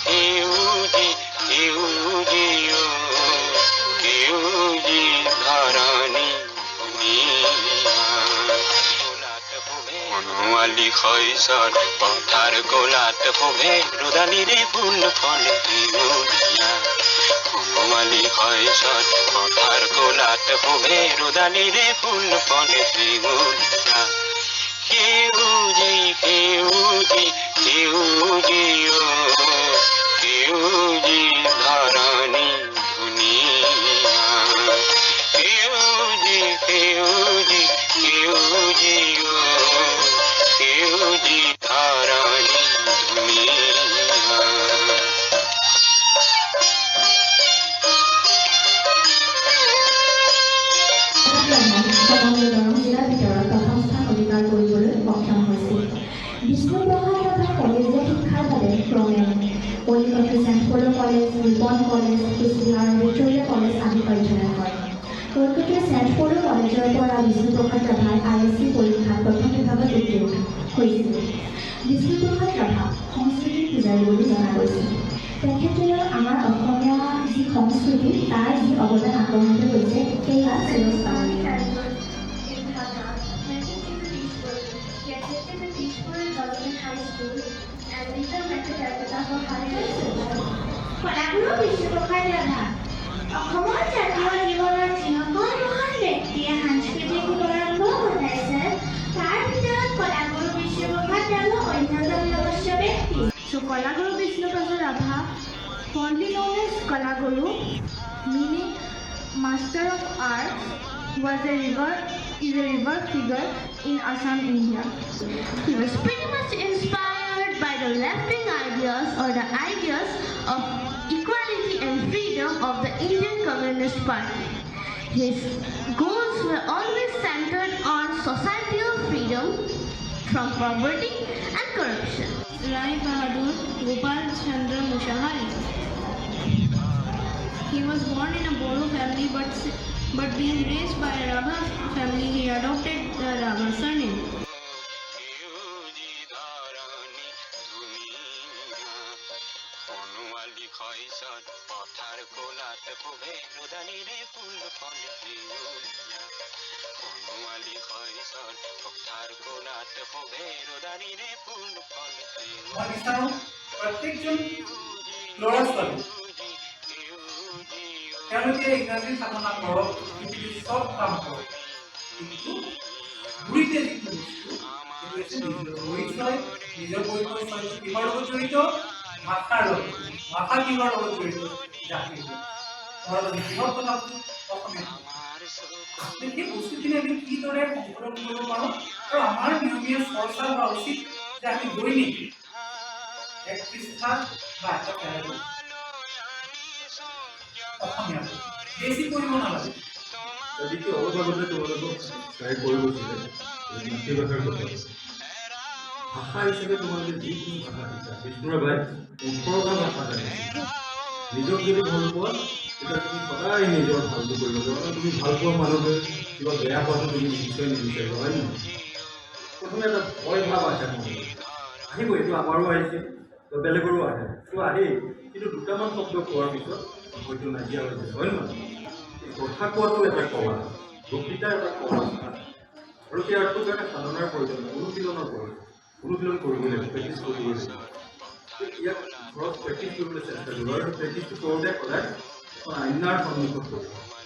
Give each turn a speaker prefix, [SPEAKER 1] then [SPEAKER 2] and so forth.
[SPEAKER 1] সেউজি সেউজি সেউজি ধৰণী বনমালী শইচত পথাৰ কোলাত শোভে ৰদালিৰে ফুল ফলে সেউজীয়া বনমালী শইচত পথাৰ কোলাত শোভে ৰদালিৰে ফুল ফলে সেউজীয়া সেউজি সেউজি সেউজি সেউজি ধৰণী ধুনীয়া সেউজি সেউজি সেউজি সেউজি ধৰণী ধুনীয়া
[SPEAKER 2] বিষ্ণুপ্ৰসাদ ৰাভাই কলেজীয়া শিক্ষাৰ বাবে ক্ৰমে কলিকতা চেণ্ট পলৰ college, Ripon college, Cooch Behar Victoria college আদি অধ্যয়ন কৰে। কলকাতাৰ চেণ্ট পলৰ কলেজৰ পৰা বিষ্ণুপ্ৰসাদ ৰাভাই ISC পৰীক্ষাত প্ৰথম বিভাগত উত্তীৰ্ণ হৈছিল। বিষ্ণুপ্ৰসাদ ৰাভা সংস্কৃতিৰ পূজাৰী বুলি জনা গৈছিল। তেখেতে আমাৰ অসমীয়া যি সংস্কৃতি তাৰ যি অৱদান আগবঢ়াই গৈছে সেয়া চিৰস্মৰণীয়।
[SPEAKER 3] কলাগুৰু বিষ্ণুপ্ৰসাদ ৰাভা অসমৰ জাতীয় জীৱনত যিসকল মহান ব্যক্তিয়ে সাংস্কৃতিক গৌৰৱ ঘটাইছে তাৰ ভিতৰত কলাগুৰু বিষ্ণুপ্ৰসাদ ৰাভা অন্যতম নৱশ্য ব্যক্তি। So Kalaguru Bishnuprasad Rabha, fondly known as Kalaguru, meaning Master of Arts, is a revered figure in Assam, India. He was pretty much inspired by the left-wing ideas or the ideas of equality and freedom of the Indian Communist Party. His goals were always centered on societal freedom from poverty and corruption. Rai Bahadur Gopal Chandra Mushahari. He was born in a Bodo family, but being raised by a Rabha family, he adopted the Rabha surname.
[SPEAKER 1] Banamali শইচত পথাৰ কোলাত শোভে ৰদালিৰে ফুল ফলে সেউজীয়া বনমালী শইচত পথাৰ কোলাত শোভে ৰদালিৰে ফুল ফলে সেউজীয়া
[SPEAKER 4] প্ৰত্যেকজন ল'ৰা ছোৱালী তেওঁলোকে ইংৰাজী সাধনা কৰক, পৃথিৱীৰ চব কাম কৰক, কিন্তু গুৰিতে যিটো বস্তু নিজৰ পৰিচয়, নিজৰ পৰিচয়টো কিহৰ লগত জড়িত? ভাষাৰ লগত। ভাষা কিহৰ লগত জড়িত? জাতিৰ লগত। কিহৰ কথা অসমীয়া। সেই বস্তুখিনি আমি কিদৰে সংশোধন কৰিব পাৰোঁ আৰু আমাৰ নিয়মীয়া চৰ্চা হোৱা উচিত যে আমি দৈনিক এক পৃষ্ঠা বা এটা পেৰাগ্ৰাফ অসমীয়া বেছি কৰিব নালাগে।
[SPEAKER 5] গতিকে অলপ আগতে তোমালোকক ট্ৰাই কৰি গৈছিলে মাতৃভাষাৰ কথা। ভাষা হিচাপে তোমালোকে যিকোনো ভাষা শিকা, বিষ্ণুৰাভাই 18টা ভাষা জানিছে। নিজক যদি ভাল পোৱা তেতিয়া তুমি সদায় নিজৰ ভালটো কৰিব লাগিব। তুমি ভাল পোৱা মানুহে কিবা বেয়া পোৱাটো তুমি নিশ্চয় নিবিচাৰিবা, হয় নহয়? প্ৰথমে এটা ভয় ভাৱ আহে মনলৈ, আহিব, এইটো আমাৰো আহিছে বা বেলেগৰো আহে, এইটো আহেই, কিন্তু দুটামান শব্দ কোৱাৰ পিছত হয়তো নাইকিয়া হৈ যায়, হয় নহয়? কথা কোৱাটো এটা কলা, বক্তৃতা এটা কলা, আৰু সেই আৰ্টটোৰ কাৰণে সাধনাৰ প্ৰয়োজন, অনুশীলনৰ প্ৰয়োজন। অনুশীলন কৰিব লাগিব, প্ৰেক্টিছ কৰিব লাগিব। ইয়াক ঘৰত প্ৰেক্টিছ কৰিবলৈ চেষ্টা কৰিব আৰু প্ৰেক্টিছটো কৰোঁতে সদায় এখন আইনাৰ সন্মুখত কৰিব।